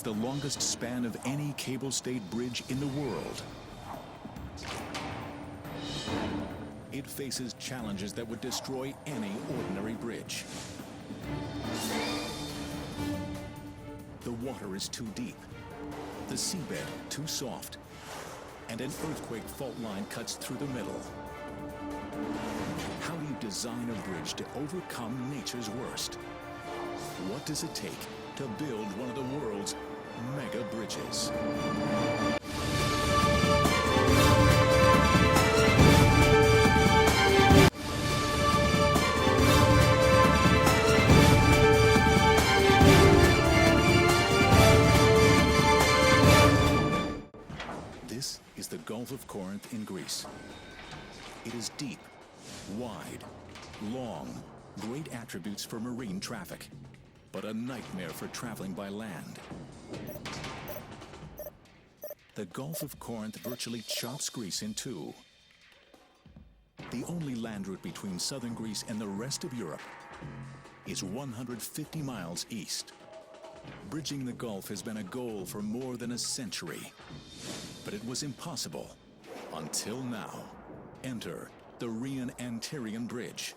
the longest span of any cable-stayed bridge in the world. It faces challenges that would destroy any ordinary bridge. The water is too deep, the seabed too soft, and an earthquake fault line cuts through the middle. How do you design a bridge to overcome nature's worst? What does it take to build one of the world's mega bridges? This is the Gulf of Corinth in Greece. It is deep, wide, long, great attributes for marine traffic, but a nightmare for traveling by land. The Gulf of Corinth virtually chops Greece in two. The only land route between southern Greece and the rest of Europe is 150 miles east. Bridging the Gulf has been a goal for more than a century, but it was impossible until now. Enter the Rio-Antirio Bridge.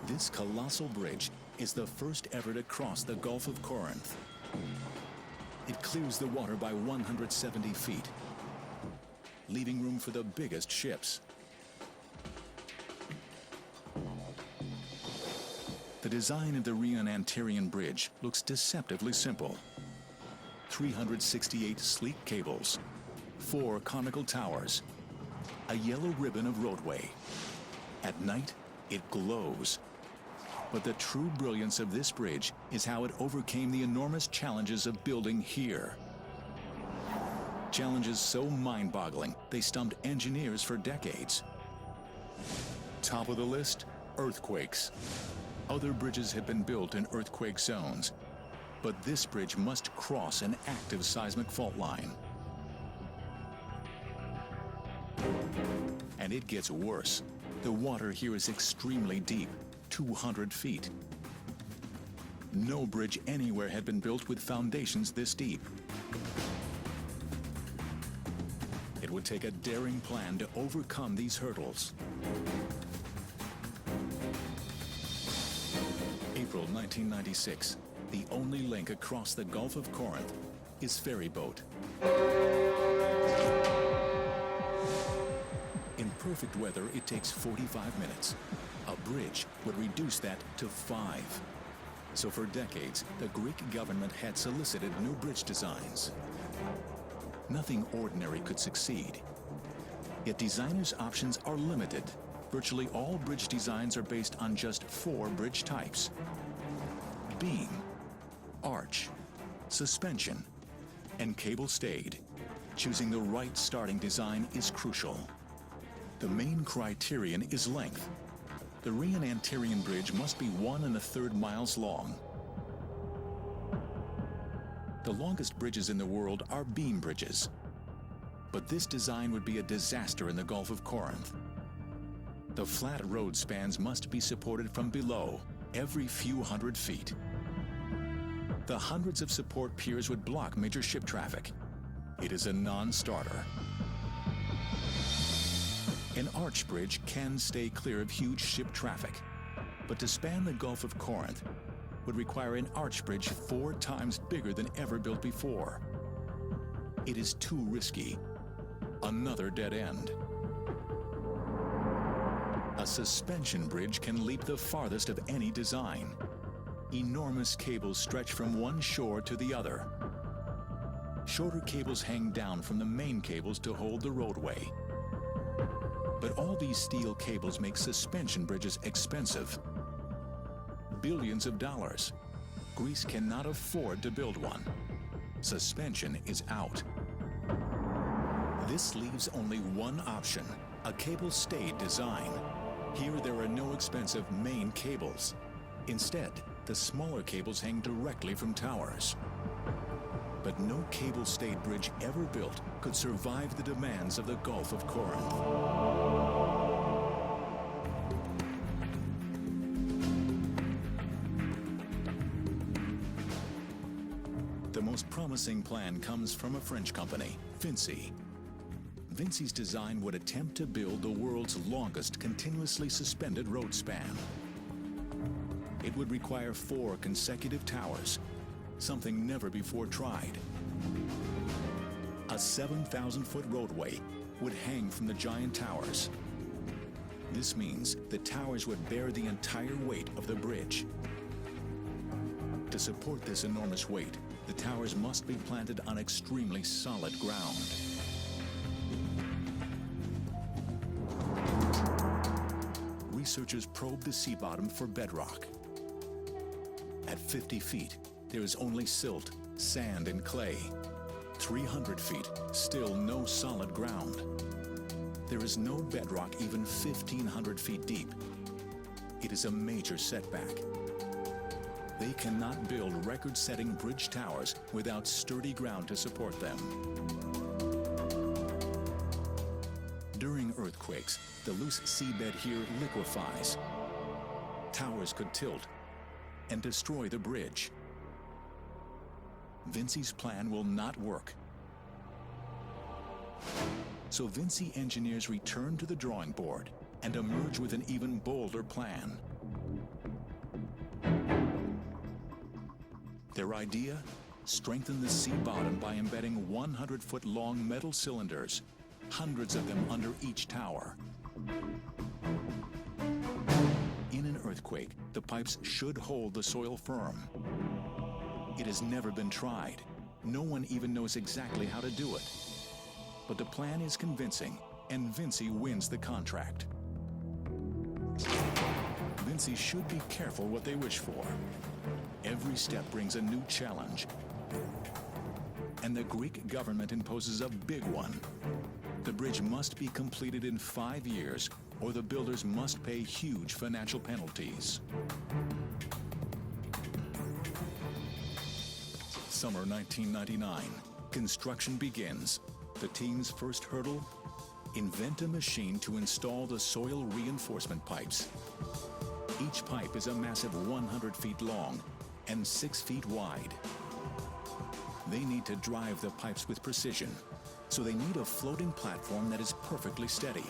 This colossal bridge is the first ever to cross the Gulf of Corinth. It clears the water by 170 feet, leaving room for the biggest ships. The design of the Rio-Antirio Bridge looks deceptively simple. 368 sleek cables, 4 conical towers, a yellow ribbon of roadway. At night, it glows. But the true brilliance of this bridge is how it overcame the enormous challenges of building here. Challenges so mind-boggling, they stumped engineers for decades. Top of the list, earthquakes. Other bridges had been built in earthquake zones, but this bridge must cross an active seismic fault line. And it gets worse. The water here is extremely deep, 200 feet. No bridge anywhere had been built with foundations this deep. It would take a daring plan to overcome these hurdles. April 1996, the only link across the Gulf of Corinth is ferry boat. In perfect weather, it takes 45 minutes. A bridge would reduce that to 5. So for decades, the Greek government had solicited new bridge designs. Nothing ordinary could succeed. Yet designers' options are limited. Virtually all bridge designs are based on just 4 bridge types: beam, arch, suspension, and cable stayed. Choosing the right starting design is crucial. The main criterion is length. The Rio-Antirio Bridge must be 1 1/3 miles long. The longest bridges in the world are beam bridges. But this design would be a disaster in the Gulf of Corinth. The flat road spans must be supported from below every few hundred feet. The hundreds of support piers would block major ship traffic. It is a non-starter. An arch bridge can stay clear of huge ship traffic, but to span the Gulf of Corinth would require an arch bridge 4 times bigger than ever built before. It is too risky. Another dead end. A suspension bridge can leap the farthest of any design. Enormous cables stretch from one shore to the other. Shorter cables hang down from the main cables to hold the roadway. But all these steel cables make suspension bridges expensive. Billions of dollars. Greece cannot afford to build one. Suspension is out. This leaves only one option: a cable-stayed design. Here there are no expensive main cables. Instead, the smaller cables hang directly from towers. But no cable-stayed bridge ever built could survive the demands of the Gulf of Corinth. The most promising plan comes from a French company, Vinci. Vinci's design would attempt to build the world's longest continuously suspended road span. It would require 4 consecutive towers, something never before tried. A 7,000-foot roadway would hang from the giant towers. This means the towers would bear the entire weight of the bridge. To support this enormous weight, the towers must be planted on extremely solid ground. Researchers probe the sea bottom for bedrock. At 50 feet, there is only silt, sand, and clay. 300 feet, still no solid ground. There is no bedrock even 1,500 feet deep. It is a major setback. They cannot build record-setting bridge towers without sturdy ground to support them. During earthquakes, the loose seabed here liquefies. Towers could tilt and destroy the bridge. Vinci's plan will not work. So Vinci engineers return to the drawing board and emerge with an even bolder plan. Their idea? Strengthen the sea bottom by embedding 100-foot long metal cylinders, hundreds of them under each tower. In an earthquake, the pipes should hold the soil firm. It has never been tried. No one even knows exactly how to do it. But the plan is convincing, and Vinci wins the contract. Vinci should be careful what they wish for. Every step brings a new challenge. And the Greek government imposes a big one. The bridge must be completed in 5 years, or the builders must pay huge financial penalties. Summer 1999. Construction begins. The team's first hurdle? Invent a machine to install the soil reinforcement pipes. Each pipe is a massive 100 feet long and 6 feet wide. They need to drive the pipes with precision, so they need a floating platform that is perfectly steady.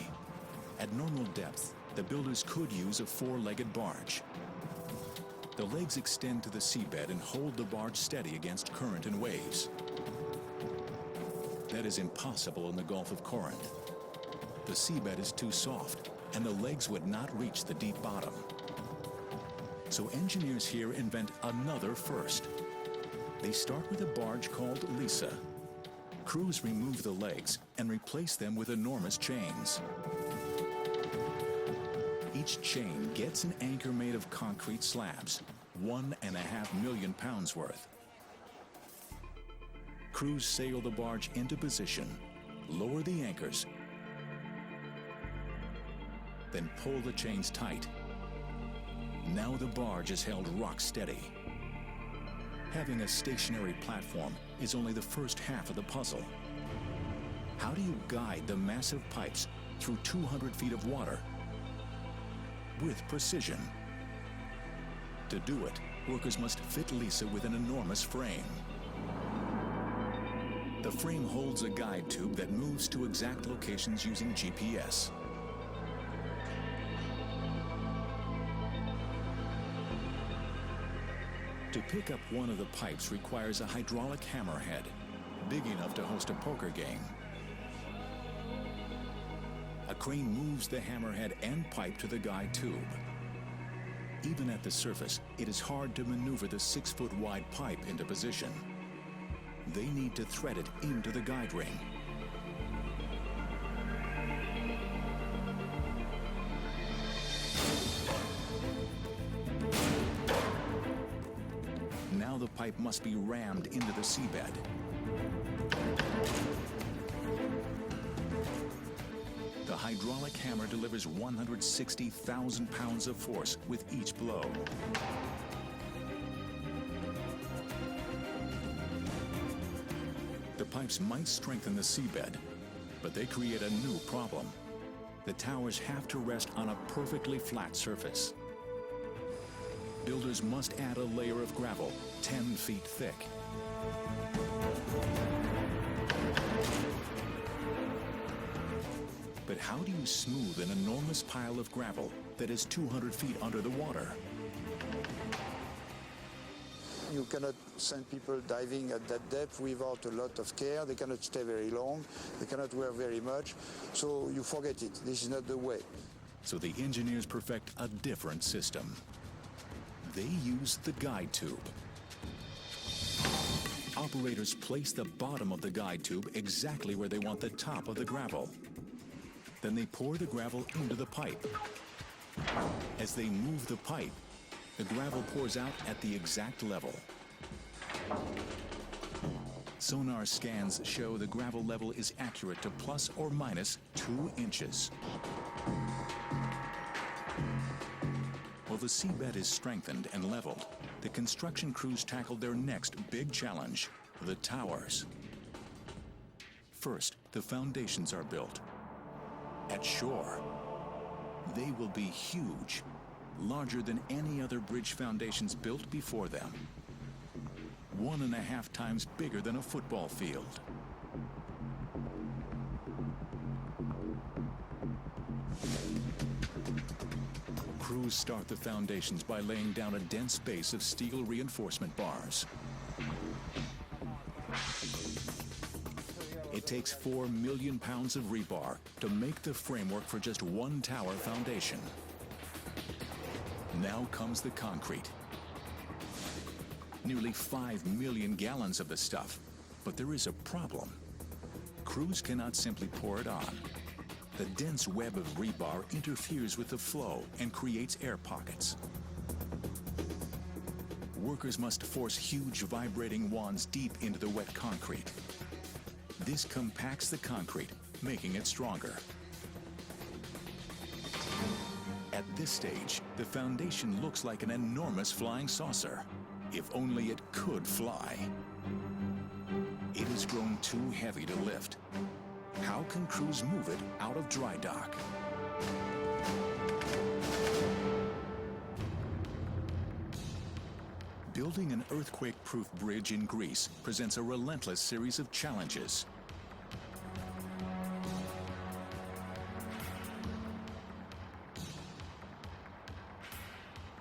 At normal depth, the builders could use a 4-legged barge. The legs extend to the seabed and hold the barge steady against current and waves. That is impossible in the Gulf of Corinth. The seabed is too soft, and the legs would not reach the deep bottom. So engineers here invent another first. They start with a barge called Lisa. Crews remove the legs and replace them with enormous chains. Each chain gets an anchor made of concrete slabs, 1.5 million pounds worth. Crews sail the barge into position, lower the anchors, then pull the chains tight. Now the barge is held rock steady. Having a stationary platform is only the first half of the puzzle. How do you guide the massive pipes through 200 feet of water? With precision. To do it, workers must fit Lisa with an enormous frame. The frame holds a guide tube that moves to exact locations using GPS. To pick up one of the pipes requires a hydraulic hammerhead, big enough to host a poker game. A crane moves the hammerhead and pipe to the guide tube. Even at the surface, it is hard to maneuver the 6-foot wide pipe into position. They need to thread it into the guide ring. Now the pipe must be rammed into the seabed. The hydraulic hammer delivers 160,000 pounds of force with each blow. The pipes might strengthen the seabed, but they create a new problem. The towers have to rest on a perfectly flat surface. Builders must add a layer of gravel 10 feet thick. But how do you smooth an enormous pile of gravel that is 200 feet under the water? You cannot send people diving at that depth without a lot of care. They cannot stay very long. They cannot wear very much. So you forget it. This is not the way. So the engineers perfect a different system. They use the guide tube. Operators place the bottom of the guide tube exactly where they want the top of the gravel. Then they pour the gravel into the pipe. As they move the pipe, the gravel pours out at the exact level. Sonar scans show the gravel level is accurate to plus or minus 2 inches. While the seabed is strengthened and leveled, the construction crews tackled their next big challenge, the towers. First, the foundations are built. At shore, they will be huge, larger than any other bridge foundations built before them. 1.5 times bigger than a football field. Crews start the foundations by laying down a dense base of steel reinforcement bars. It takes 4 million pounds of rebar to make the framework for just one tower foundation. Now comes the concrete. Nearly 5 million gallons of the stuff, but there is a problem. Crews cannot simply pour it on. The dense web of rebar interferes with the flow and creates air pockets. Workers must force huge vibrating wands deep into the wet concrete. This compacts the concrete, making it stronger. At this stage, the foundation looks like an enormous flying saucer. If only it could fly. It has grown too heavy to lift. How can crews move it out of dry dock? Building an earthquake-proof bridge in Greece presents a relentless series of challenges.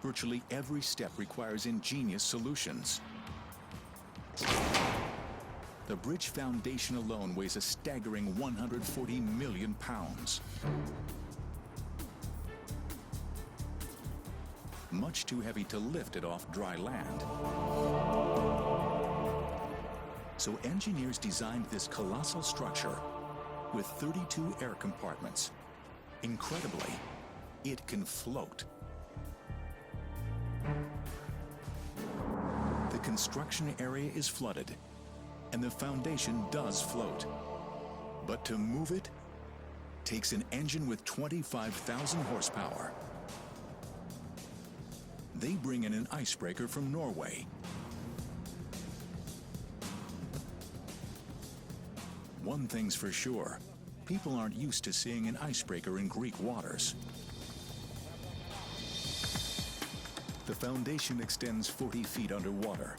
Virtually every step requires ingenious solutions. The bridge foundation alone weighs a staggering 140 million pounds. Much too heavy to lift it off dry land. So engineers designed this colossal structure with 32 air compartments. Incredibly, it can float. The construction area is flooded, and the foundation does float. But to move it takes an engine with 25,000 horsepower. They bring in an icebreaker from Norway. One thing's for sure, people aren't used to seeing an icebreaker in Greek waters. The foundation extends 40 feet underwater.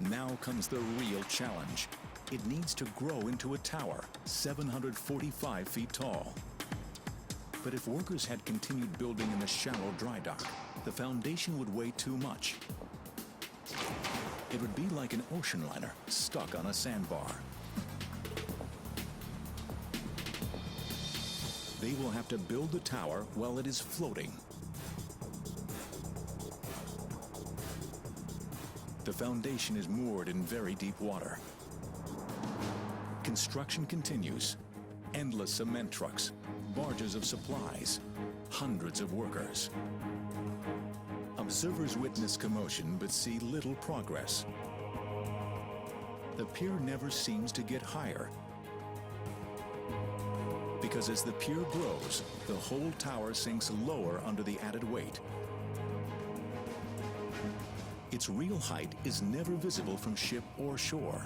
Now comes the real challenge. It needs to grow into a tower, 745 feet tall. But if workers had continued building in the shallow dry dock, the foundation would weigh too much. It would be like an ocean liner stuck on a sandbar. They will have to build the tower while it is floating. The foundation is moored in very deep water. Construction continues. Endless cement trucks, barges of supplies, hundreds of workers. Observers witness commotion but see little progress. The pier never seems to get higher, because as the pier grows, the whole tower sinks lower under the added weight. Its real height is never visible from ship or shore.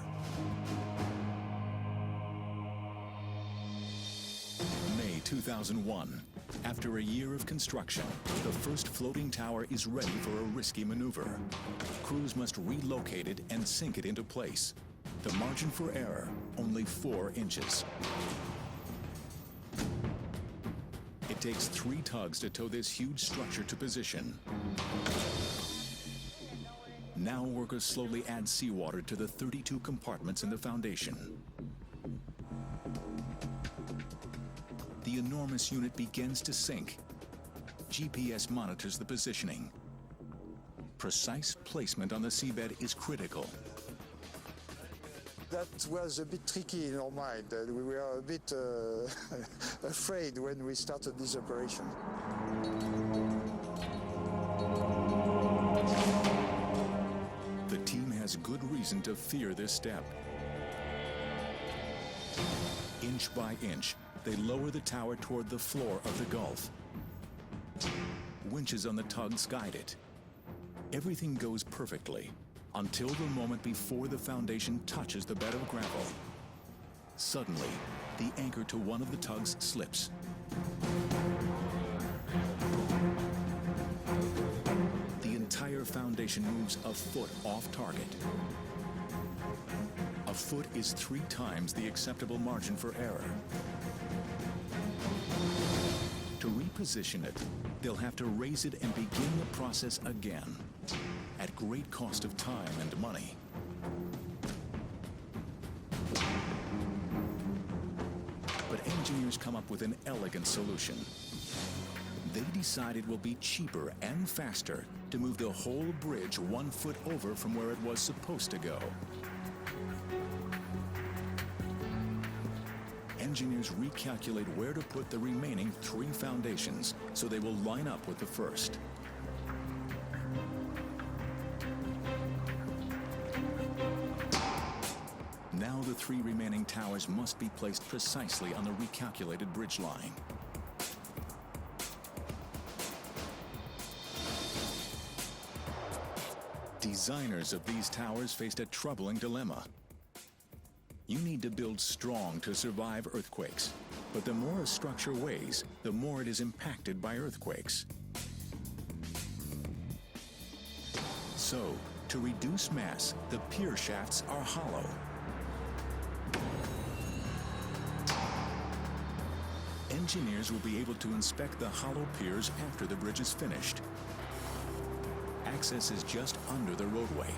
May 2001. After a year of construction, the first floating tower is ready for a risky maneuver. Crews must relocate it and sink it into place. The margin for error, only 4 inches. It takes 3 tugs to tow this huge structure to position. Now workers slowly add seawater to the 32 compartments in the foundation. The enormous unit begins to sink. GPS monitors the positioning. Precise placement on the seabed is critical. That was a bit tricky in our mind. We were a bit afraid when we started this operation. The team has good reason to fear this step. Inch by inch, they lower the tower toward the floor of the Gulf. Winches on the tugs guide it. Everything goes perfectly until the moment before the foundation touches the bed of gravel. Suddenly, the anchor to one of the tugs slips. The entire foundation moves a foot off target. A foot is 3 times the acceptable margin for error. To reposition it, they'll have to raise it and begin the process again, at great cost of time and money. But engineers come up with an elegant solution. They decide it will be cheaper and faster to move the whole bridge 1 foot over from where it was supposed to go. Engineers recalculate where to put the remaining 3 foundations so they will line up with the first. Now the 3 remaining towers must be placed precisely on the recalculated bridge line. Designers of these towers faced a troubling dilemma. You need to build strong to survive earthquakes, but the more a structure weighs, the more it is impacted by earthquakes. So, to reduce mass, the pier shafts are hollow. Engineers will be able to inspect the hollow piers after the bridge is finished. Access is just under the roadway.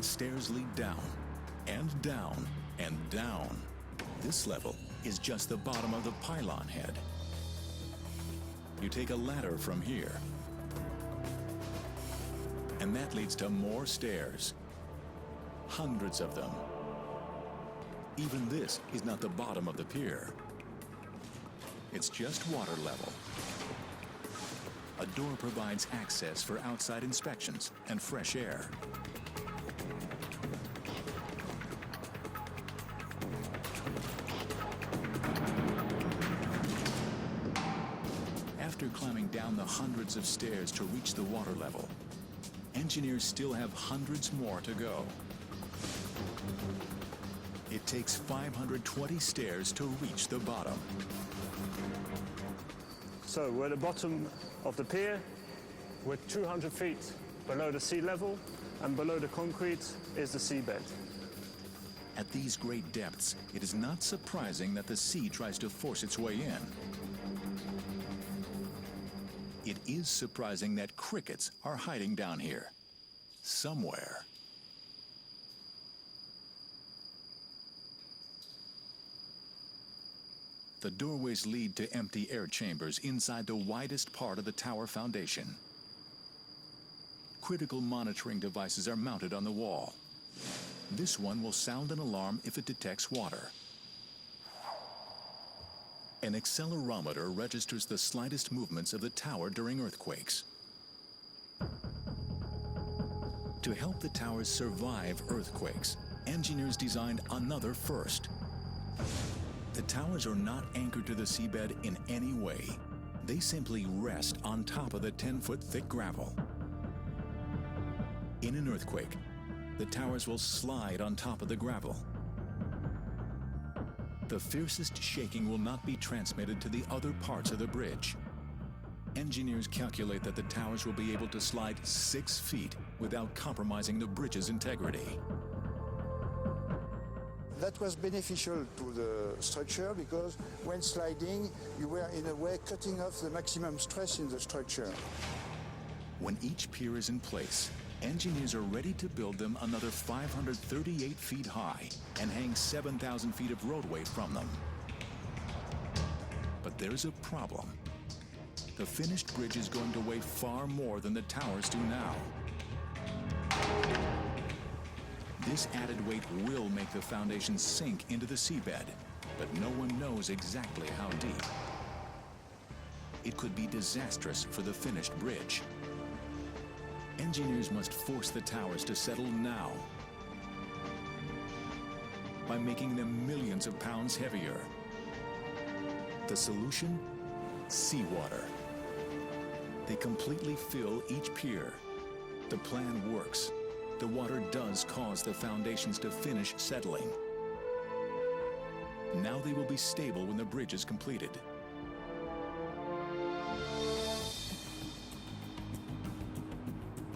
Stairs lead down, and down, and down. This level is just the bottom of the pylon head. You take a ladder from here, and that leads to more stairs. Hundreds of them. Even this is not the bottom of the pier. It's just water level. A door provides access for outside inspections and fresh air. After climbing down the hundreds of stairs to reach the water level, engineers still have hundreds more to go. It takes 520 stairs to reach the bottom. So we're at the bottom of the pier. We're 200 feet below the sea level, and below the concrete is the seabed. At these great depths, it is not surprising that the sea tries to force its way in. It is surprising that crickets are hiding down here, somewhere. The doorways lead to empty air chambers inside the widest part of the tower foundation. Critical monitoring devices are mounted on the wall. This one will sound an alarm if it detects water. An accelerometer registers the slightest movements of the tower during earthquakes. To help the towers survive earthquakes, engineers designed another first. The towers are not anchored to the seabed in any way. They simply rest on top of the 10-foot thick gravel. In an earthquake, the towers will slide on top of the gravel. The fiercest shaking will not be transmitted to the other parts of the bridge. engineers calculate that the towers will be able to slide 6 feet without compromising the bridge's integrity. That was beneficial to the structure because when sliding, you were in a way cutting off the maximum stress in the structure. When each pier is in place, engineers are ready to build them another 538 feet high and hang 7,000 feet of roadway from them. But there's a problem. The finished bridge is going to weigh far more than the towers do now. This added weight will make the foundation sink into the seabed, but no one knows exactly how deep. It could be disastrous for the finished bridge. Engineers must force the towers to settle now by making them millions of pounds heavier. The solution? Seawater. They completely fill each pier. The plan works. The water does cause the foundations to finish settling. Now they will be stable when the bridge is completed.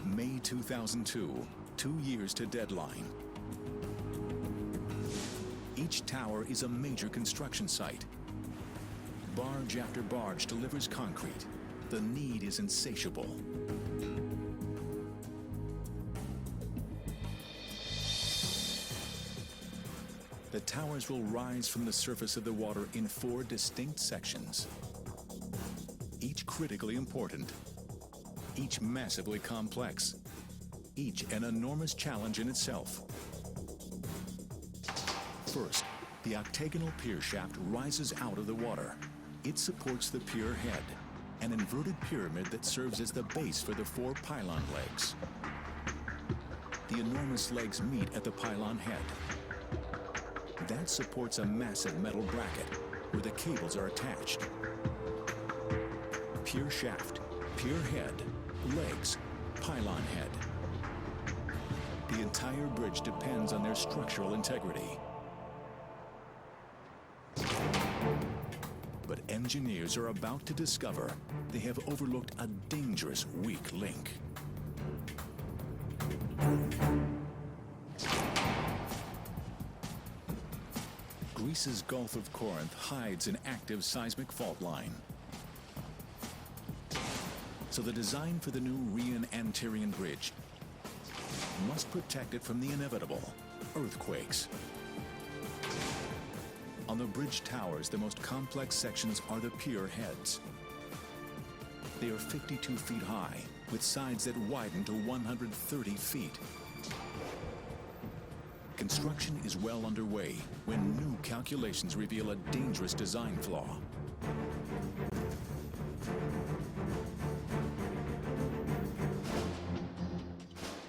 May 2002, 2 years to deadline. Each tower is a major construction site. Barge after barge delivers concrete. The need is insatiable. The towers will rise from the surface of the water in 4 distinct sections, each critically important, each massively complex, each an enormous challenge in itself. First, the octagonal pier shaft rises out of the water. It supports the pier head, an inverted pyramid that serves as the base for the 4 pylon legs. The enormous legs meet at the pylon head. That supports a massive metal bracket where the cables are attached. Pier shaft, pier head, legs, pylon head. The entire bridge depends on their structural integrity. But engineers are about to discover they have overlooked a dangerous weak link. Greece's Gulf of Corinth hides an active seismic fault line. So the design for the new Rio-Antirio Bridge must protect it from the inevitable, earthquakes. On the bridge towers, the most complex sections are the pier heads. They are 52 feet high, with sides that widen to 130 feet. Construction is well underway when new calculations reveal a dangerous design flaw.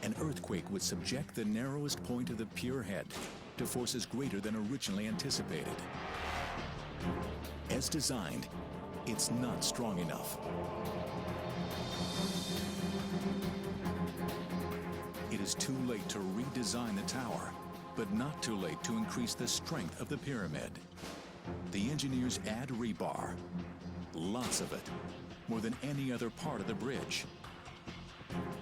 An earthquake would subject the narrowest point of the pier head to forces greater than originally anticipated. As designed, it's not strong enough. It is too late to redesign the tower, but not too late to increase the strength of the pyramid. The engineers add rebar, lots of it, more than any other part of the bridge.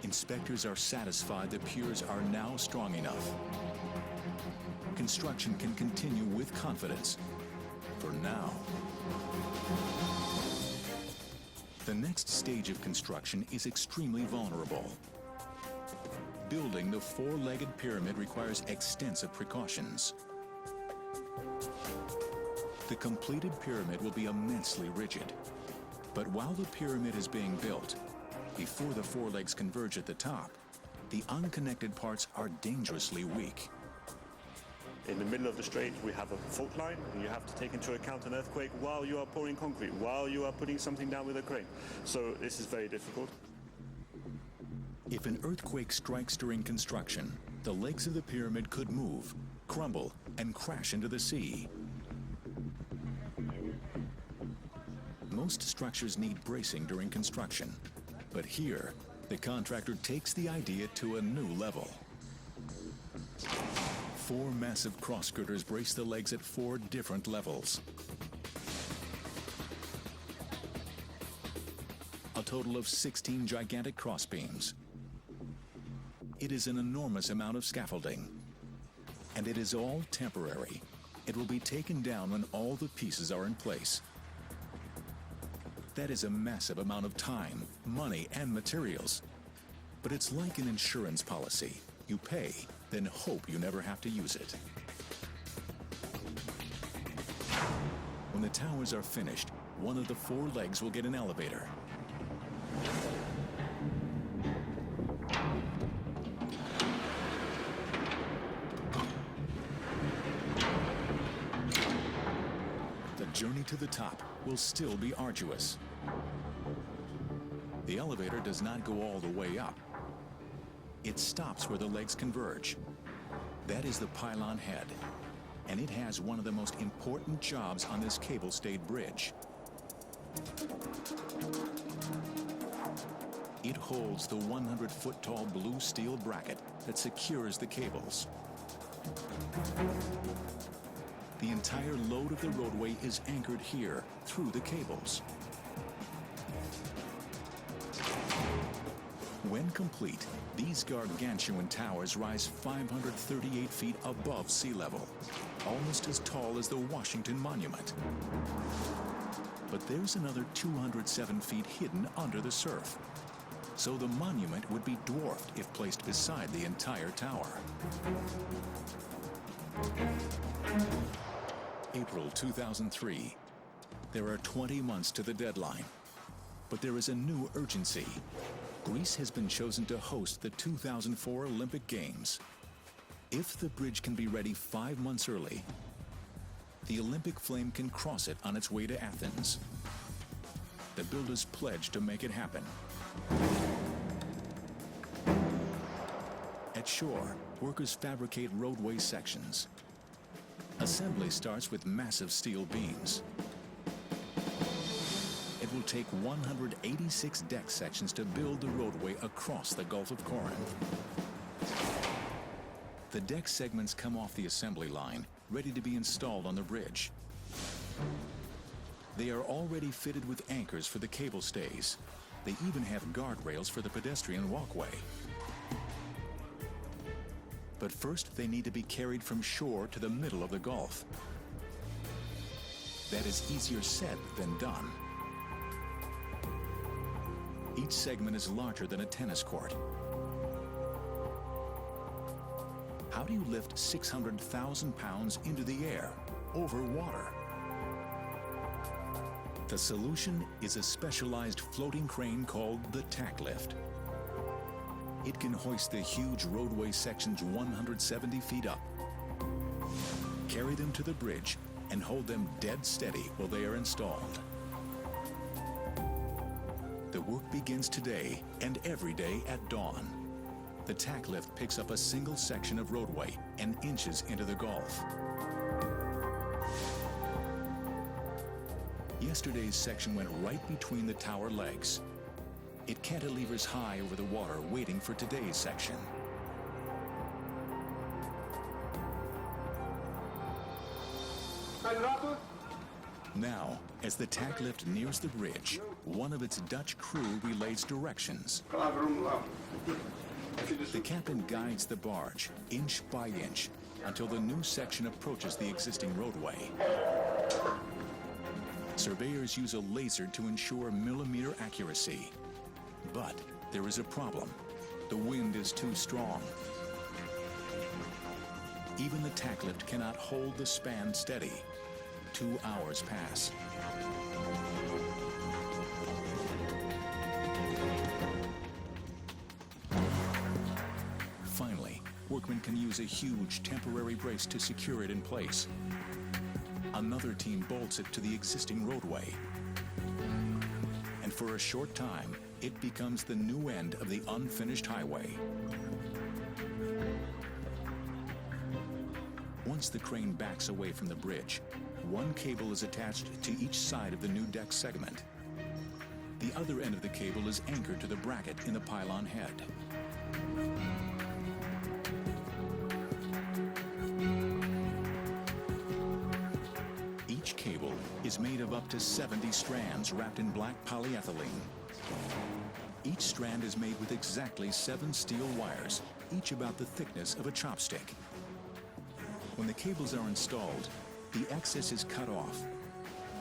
Inspectors are satisfied the piers are now strong enough. Construction can continue with confidence, for now. The next stage of construction is extremely vulnerable. Building the 4-legged pyramid requires extensive precautions. The completed pyramid will be immensely rigid. But while the pyramid is being built, before the 4 legs converge at the top, the unconnected parts are dangerously weak. In the middle of the strait, we have a fault line, and you have to take into account an earthquake while you are pouring concrete, while you are putting something down with a crane. So this is very difficult. If an earthquake strikes during construction, the legs of the pyramid could move, crumble, and crash into the sea. Most structures need bracing during construction, but here, the contractor takes the idea to a new level. 4 massive cross girders brace the legs at 4 different levels. a total of 16 gigantic crossbeams. It is an enormous amount of scaffolding, and it is all temporary. It will be taken down when all the pieces are in place. That is a massive amount of time, money, and materials. But it's like an insurance policy. You pay, then hope you never have to use it. When the towers are finished, one of the 4 legs will get an elevator. The journey to the top will still be arduous. The elevator does not go all the way up. It stops where the legs converge. That is the pylon head, and it has one of the most important jobs on this cable-stayed bridge. It holds the 100-foot-tall blue steel bracket that secures the cables. The entire load of the roadway is anchored here through the cables. When complete, these gargantuan towers rise 538 feet above sea level, almost as tall as the Washington Monument. But there's another 207 feet hidden under the surf, so the monument would be dwarfed if placed beside the entire tower. April 2003. There are 20 months to the deadline, but there is a new urgency. Greece has been chosen to host the 2004 Olympic Games. If the bridge can be ready 5 months early, the Olympic flame can cross it on its way to Athens. The builders pledge to make it happen. At shore, workers fabricate roadway sections. Assembly starts with massive steel beams. It will take 186 deck sections to build the roadway across the Gulf of Corinth. The deck segments come off the assembly line, ready to be installed on the bridge. They are already fitted with anchors for the cable stays. They even have guardrails for the pedestrian walkway. But first, they need to be carried from shore to the middle of the Gulf. That is easier said than done. Each segment is larger than a tennis court. How do you lift 600,000 pounds into the air, over water? The solution is a specialized floating crane called the tack lift. It can hoist the huge roadway sections 170 feet up, carry them to the bridge, and hold them dead steady while they are installed. The work begins today and every day at dawn. The tack lift picks up a single section of roadway and inches into the Gulf. Yesterday's section went right between the tower legs. It cantilevers high over the water, waiting for today's section. Now, as the tack lift nears the bridge, one of its Dutch crew relays directions. The captain guides the barge, inch by inch, until the new section approaches the existing roadway. Surveyors use a laser to ensure millimeter accuracy. But there is a problem. The wind is too strong. Even the tack lift cannot hold the span steady. 2 hours pass. Finally, workmen can use a huge temporary brace to secure it in place. Another team bolts it to the existing roadway. And for a short time, it becomes the new end of the unfinished highway. Once the crane backs away from the bridge, one cable is attached to each side of the new deck segment. The other end of the cable is anchored to the bracket in the pylon head. Each cable is made of up to 70 strands wrapped in black polyethylene. Each strand is made with exactly 7 steel wires, each about the thickness of a chopstick. When the cables are installed, the excess is cut off,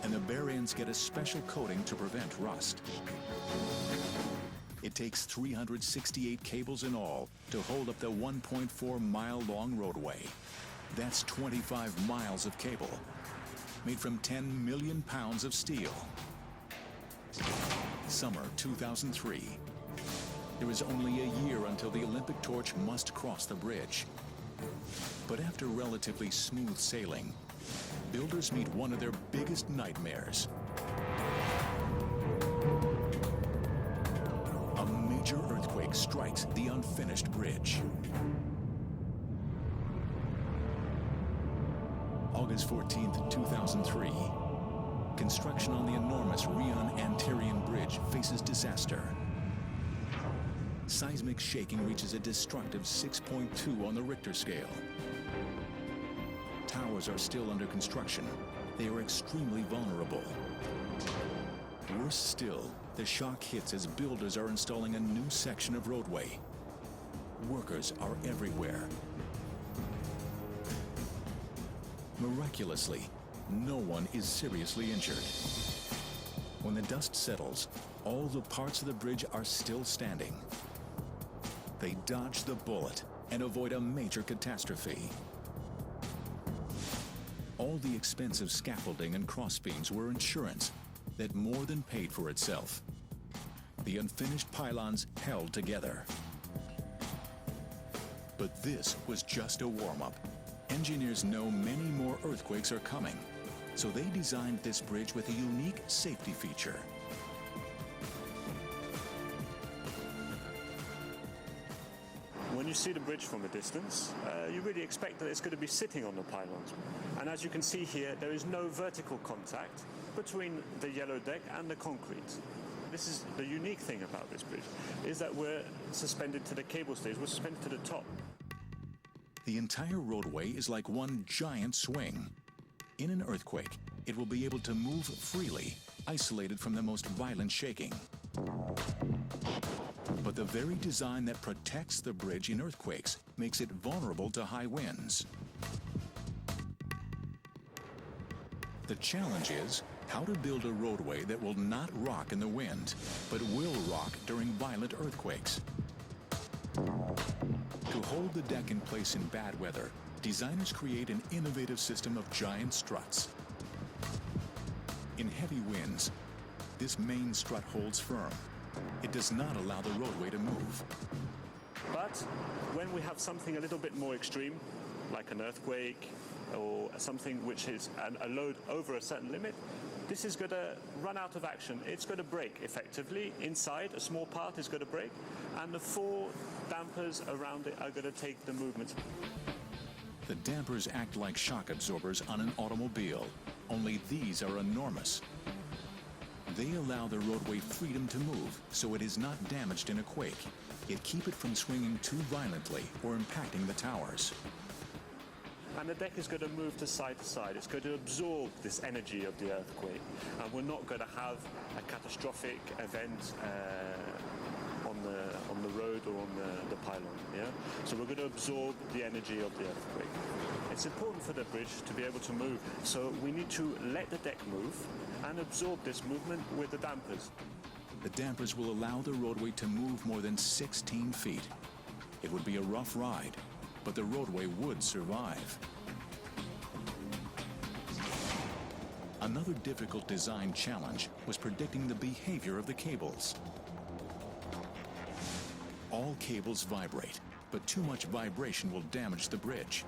and the bare ends get a special coating to prevent rust. It takes 368 cables in all to hold up the 1.4-mile-long roadway. That's 25 miles of cable, made from 10 million pounds of steel. Summer 2003. There is only a year until the Olympic torch must cross the bridge. But after relatively smooth sailing, builders meet one of their biggest nightmares. A major earthquake strikes the unfinished bridge. August 14th, 2003. Construction on the enormous Rio-Antirio Bridge faces disaster. Seismic shaking reaches a destructive 6.2 on the Richter scale. Towers are still under construction. They are extremely vulnerable. Worse still, the shock hits as builders are installing a new section of roadway. Workers are everywhere. Miraculously, no one is seriously injured. When the dust settles, all the parts of the bridge are still standing. They dodge the bullet and avoid a major catastrophe. All the expensive scaffolding and crossbeams were insurance that more than paid for itself. The unfinished pylons held together. But this was just a warm-up. Engineers know many more earthquakes are coming, so they designed this bridge with a unique safety feature. When you see the bridge from a distance, you really expect that it's going to be sitting on the pylons. And as you can see here, there is no vertical contact between the yellow deck and the concrete. This is the unique thing about this bridge, is that we're suspended to the cable stays, we're suspended to the top. The entire roadway is like one giant swing. In an earthquake, it will be able to move freely, isolated from the most violent shaking. But the very design that protects the bridge in earthquakes makes it vulnerable to high winds. The challenge is how to build a roadway that will not rock in the wind, but will rock during violent earthquakes. To hold the deck in place in bad weather, designers create an innovative system of giant struts. In heavy winds, this main strut holds firm. It does not allow the roadway to move. But when we have something a little bit more extreme, like an earthquake or something which is a load over a certain limit, this is going to run out of action. It's going to break effectively. Inside, a small part is going to break, and the 4 dampers around it are going to take the movement. The dampers act like shock absorbers on an automobile, only these are enormous. They allow the roadway freedom to move, so it is not damaged in a quake. It keeps it from swinging too violently or impacting the towers. And the deck is going to move to side. It's going to absorb this energy of the earthquake. And we're not going to have a catastrophic event on the road or on the pylon. Yeah? So we're going to absorb the energy of the earthquake. It's important for the bridge to be able to move. So we need to let the deck move and absorb this movement with the dampers. The dampers will allow the roadway to move more than 16 feet. It would be a rough ride, but the roadway would survive. Another difficult design challenge was predicting the behavior of the cables. All cables vibrate, but too much vibration will damage the bridge.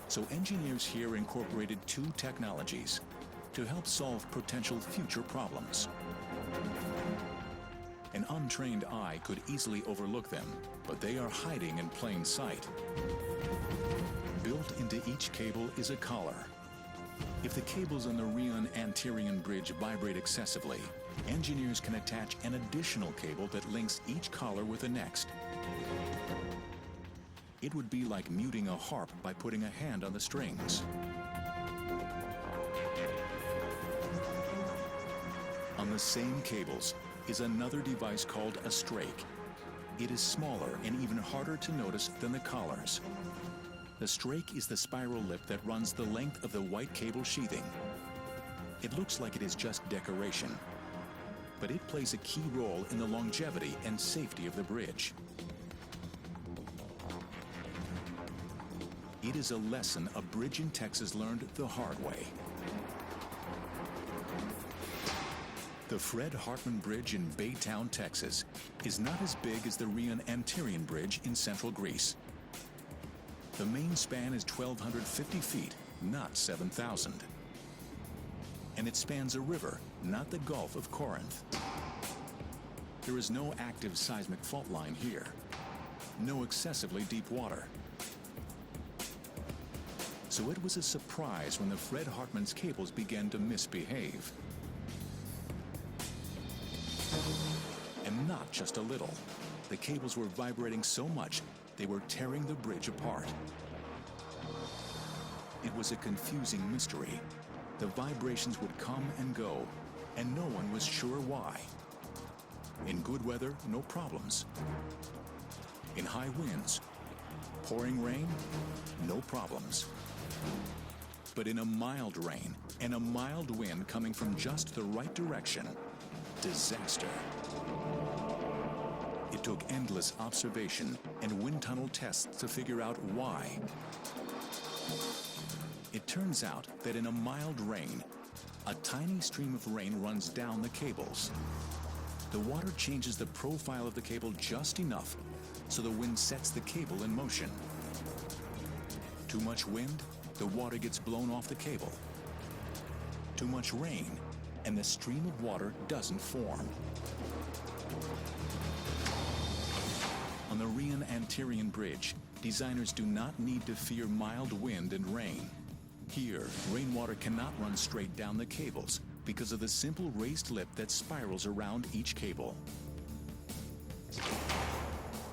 So engineers here incorporated 2 technologies to help solve potential future problems. An untrained eye could easily overlook them, but they are hiding in plain sight. Built into each cable is a collar. If the cables on the Rio-Antirio Bridge vibrate excessively, engineers can attach an additional cable that links each collar with the next. It would be like muting a harp by putting a hand on the strings. On the same cables is another device called a strake. It is smaller and even harder to notice than the collars. The strake is the spiral lip that runs the length of the white cable sheathing. It looks like it is just decoration, but it plays a key role in the longevity and safety of the bridge. It is a lesson a bridge in Texas learned the hard way. The Fred Hartman Bridge in Baytown, Texas, is not as big as the Rio-Antirio Bridge in central Greece. The main span is 1,250 feet, not 7,000. And it spans a river, not the Gulf of Corinth. There is no active seismic fault line here, no excessively deep water. So it was a surprise when the Fred Hartman's cables began to misbehave. And not just a little. The cables were vibrating so much, they were tearing the bridge apart. It was a confusing mystery. The vibrations would come and go, and no one was sure why. In good weather, no problems. In high winds, pouring rain, no problems. But in a mild rain and a mild wind coming from just the right direction, disaster. It took endless observation and wind tunnel tests to figure out why. It turns out that in a mild rain, a tiny stream of rain runs down the cables. The water changes the profile of the cable just enough so the wind sets the cable in motion. Too much wind, the water gets blown off the cable. Too much rain, and the stream of water doesn't form. On the Rio-Antirio Bridge, designers do not need to fear mild wind and rain. Here, rainwater cannot run straight down the cables because of the simple raised lip that spirals around each cable.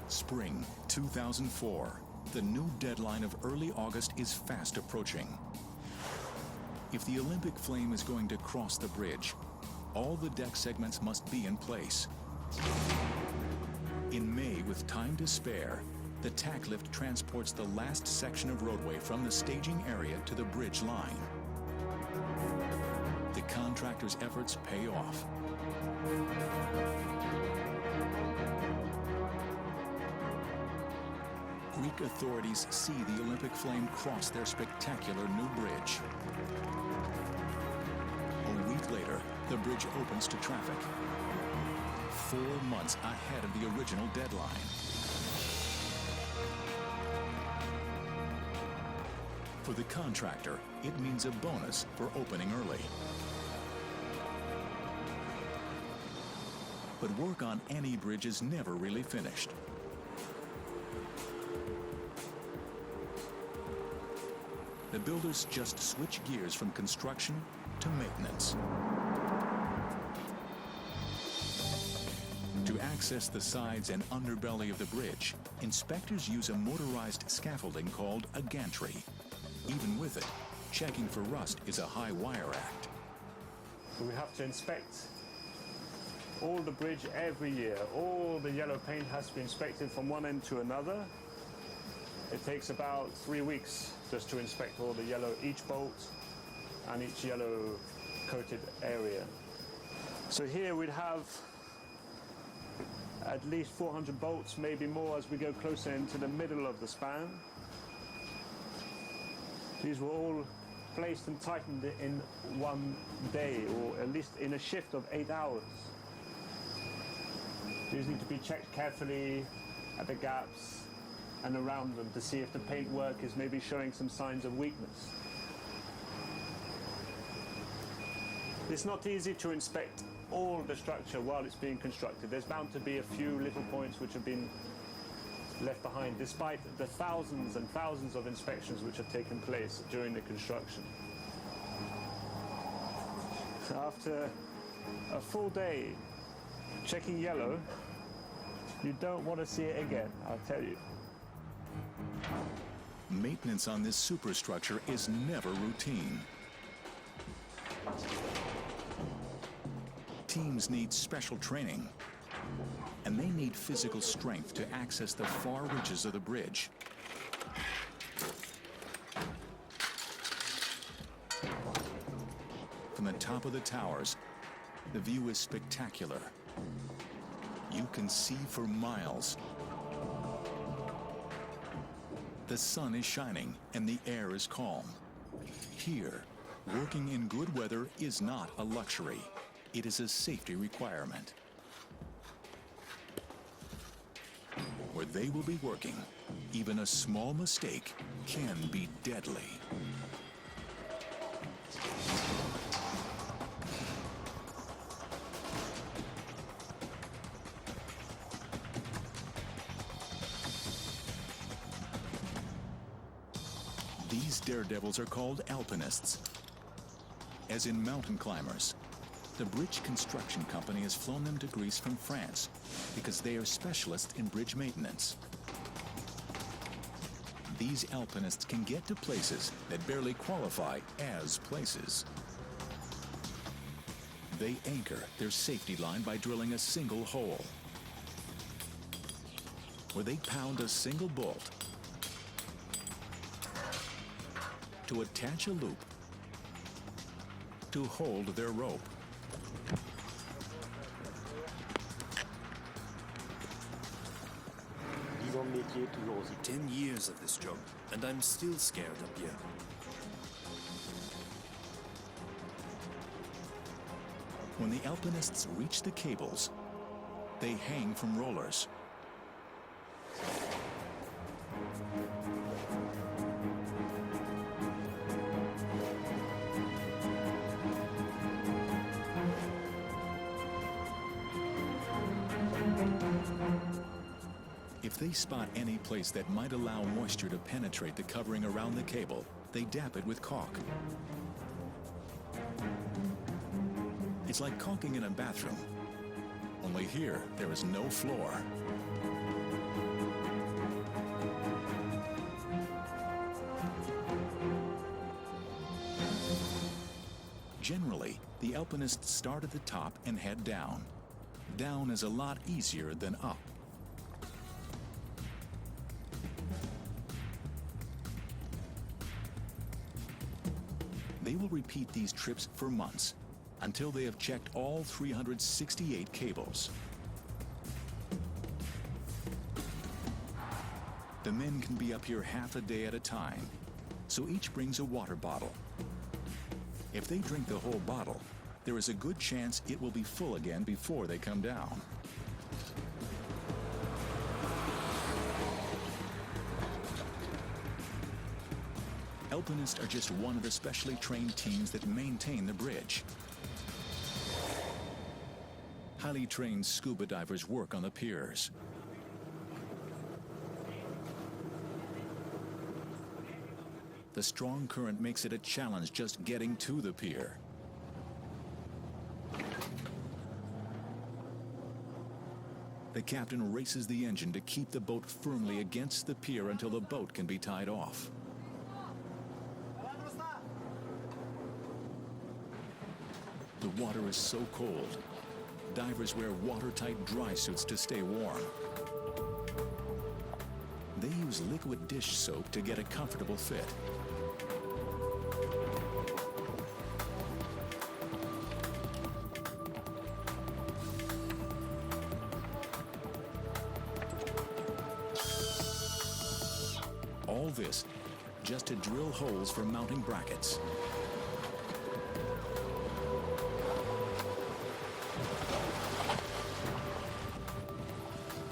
Spring 2004. The new deadline of early August is fast approaching. If the Olympic flame is going to cross the bridge, all the deck segments must be in place. In May, with time to spare, the tack lift transports the last section of roadway from the staging area to the bridge line. The contractor's efforts pay off. Greek authorities see the Olympic flame cross their spectacular new bridge. A week later, the bridge opens to traffic. 4 months ahead of the original deadline. For the contractor, it means a bonus for opening early. But work on any bridge is never really finished. The builders just switch gears from construction to maintenance. To access the sides and underbelly of the bridge, inspectors use a motorized scaffolding called a gantry. Even with it, checking for rust is a high wire act. So we have to inspect all the bridge every year. All the yellow paint has to be inspected from one end to another. It takes about 3 weeks just to inspect all the yellow, each bolt and each yellow coated area. So here we'd have at least 400 bolts, maybe more as we go closer into the middle of the span. These were all placed and tightened in one day, or at least in a shift of 8 hours. These need to be checked carefully at the gaps and around them to see if the paintwork is maybe showing some signs of weakness. It's not easy to inspect all the structure while it's being constructed. There's bound to be a few little points which have been left behind, despite the thousands and thousands of inspections which have taken place during the construction. After a full day checking yellow, you don't want to see it again, I'll tell you. Maintenance on this superstructure is never routine. Teams need special training, and they need physical strength to access the far reaches of the bridge. From the top of the towers, the view is spectacular. You can see for miles. The sun is shining and the air is calm. Here, working in good weather is not a luxury. It is a safety requirement. Where they will be working, even a small mistake can be deadly. These daredevils are called alpinists. As in mountain climbers, the bridge construction company has flown them to Greece from France because they are specialists in bridge maintenance. These alpinists can get to places that barely qualify as places. They anchor their safety line by drilling a single hole, where they pound a single bolt to attach a loop to hold their rope. Dans le métier, toujours aussi. 10 years of this job, and I'm still scared up here. When the alpinists reach the cables, they hang from rollers. If they spot any place that might allow moisture to penetrate the covering around the cable, they dap it with caulk. It's like caulking in a bathroom, only here there is no floor. Generally, the alpinists start at the top and head down. Down is a lot easier than up. They will repeat these trips for months until they have checked all 368 cables. The men can be up here half a day at a time, so each brings a water bottle. If they drink the whole bottle, there is a good chance it will be full again before they come down. Alpinists are just one of the specially trained teams that maintain the bridge. Highly trained scuba divers work on the piers. The strong current makes it a challenge just getting to the pier. The captain races the engine to keep the boat firmly against the pier until the boat can be tied off. The water is so cold, divers wear watertight dry suits to stay warm. They use liquid dish soap to get a comfortable fit. All this just to drill holes for mounting brackets.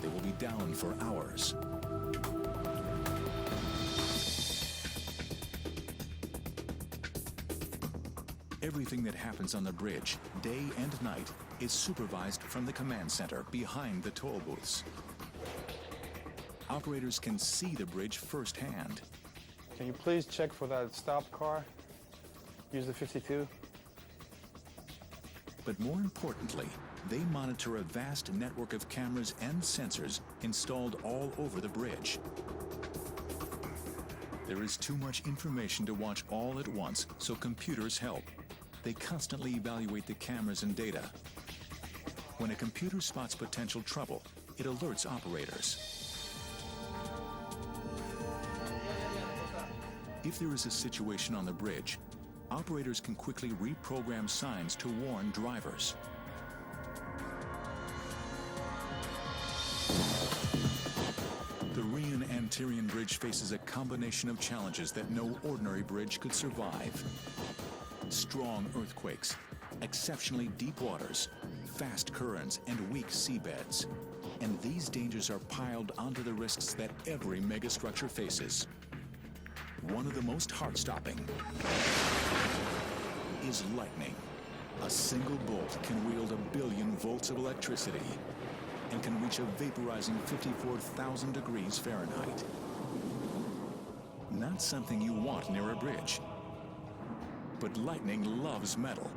They will be down for hours. Everything that happens on the bridge, day and night, is supervised from the command center behind the toll booths. Operators can see the bridge firsthand. Can you please check for that stopped car? Use the 52. But more importantly, they monitor a vast network of cameras and sensors installed all over the bridge. There is too much information to watch all at once, so computers help. They constantly evaluate the cameras and data. When a computer spots potential trouble, it alerts operators. If there is a situation on the bridge, operators can quickly reprogram signs to warn drivers. The Rio-Antirio Bridge faces a combination of challenges that no ordinary bridge could survive. Strong earthquakes, exceptionally deep waters, fast currents, and weak seabeds. And these dangers are piled onto the risks that every megastructure faces. One of the most heart-stopping is lightning. A single bolt can wield 1 billion volts of electricity and can reach a vaporizing 54,000 degrees Fahrenheit. Not something you want near a bridge. But lightning loves metal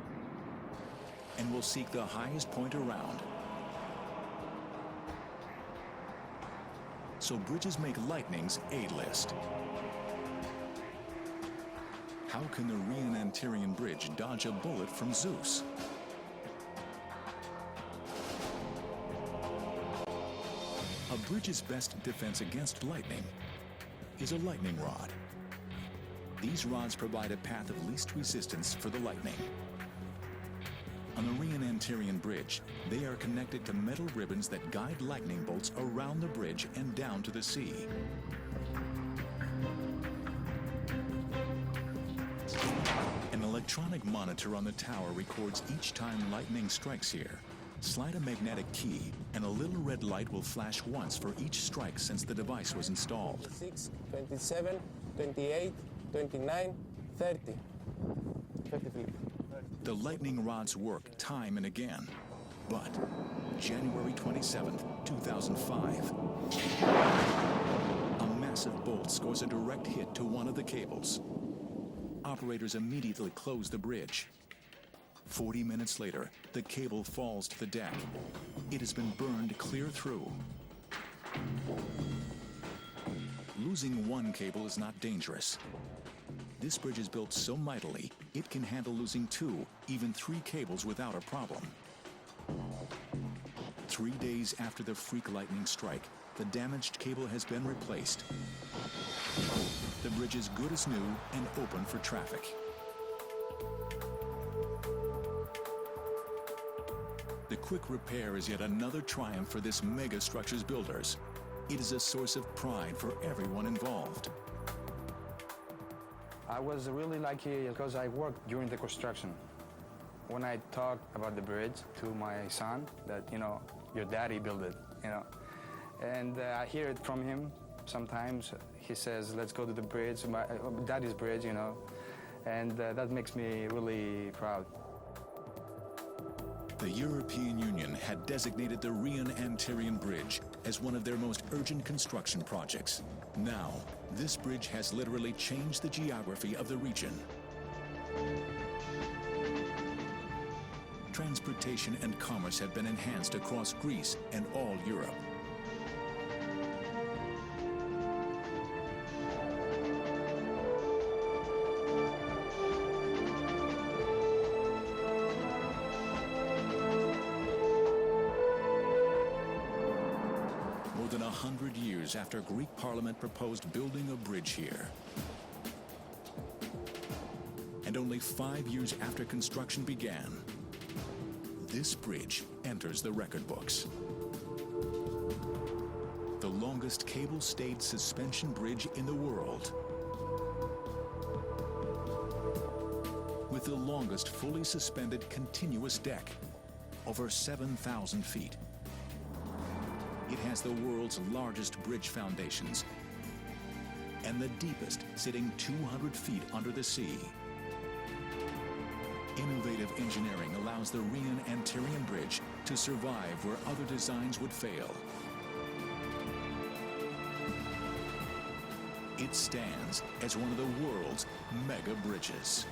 and will seek the highest point around. So bridges make lightning's A-list. How can the Rio-Antirio Bridge dodge a bullet from Zeus? A bridge's best defense against lightning is a lightning rod. These rods provide a path of least resistance for the lightning. On the Rio-Antirio Bridge, they are connected to metal ribbons that guide lightning bolts around the bridge and down to the sea. An electronic monitor on the tower records each time lightning strikes here. Slide a magnetic key, and a little red light will flash once for each strike since the device was installed. 26, 27, 28, 29, 30. 30, Philip. The lightning rods work time and again. But January 27, 2005, a massive bolt scores a direct hit to one of the cables. Operators immediately close the bridge. 40 minutes later, the cable falls to the deck. It has been burned clear through. Losing one cable is not dangerous. This bridge is built so mightily, it can handle losing 2, even 3 cables without a problem. 3 days after the freak lightning strike, the damaged cable has been replaced. The bridge is good as new and open for traffic. The quick repair is yet another triumph for this Megastructures builders. It is a source of pride for everyone involved. I was really lucky because I worked during the construction. When I talk about the bridge to my son, that, your daddy built it, And I hear it from him sometimes. He says, let's go to the bridge, my daddy's bridge, And that makes me really proud. The European Union had designated the Rio-Antirio Bridge as one of their most urgent construction projects. Now, this bridge has literally changed the geography of the region. Transportation and commerce have been enhanced across Greece and all Europe. More than 100 years after Greek Parliament proposed building a bridge here, and only 5 years after construction began, this bridge enters the record books. The longest cable-stayed suspension bridge in the world, with the longest fully suspended continuous deck, over 7,000 feet. It has the world's largest bridge foundations and the deepest, sitting 200 feet under the sea. Innovative engineering allows the Rio-Antirio Bridge to survive where other designs would fail. It stands as one of the world's mega bridges.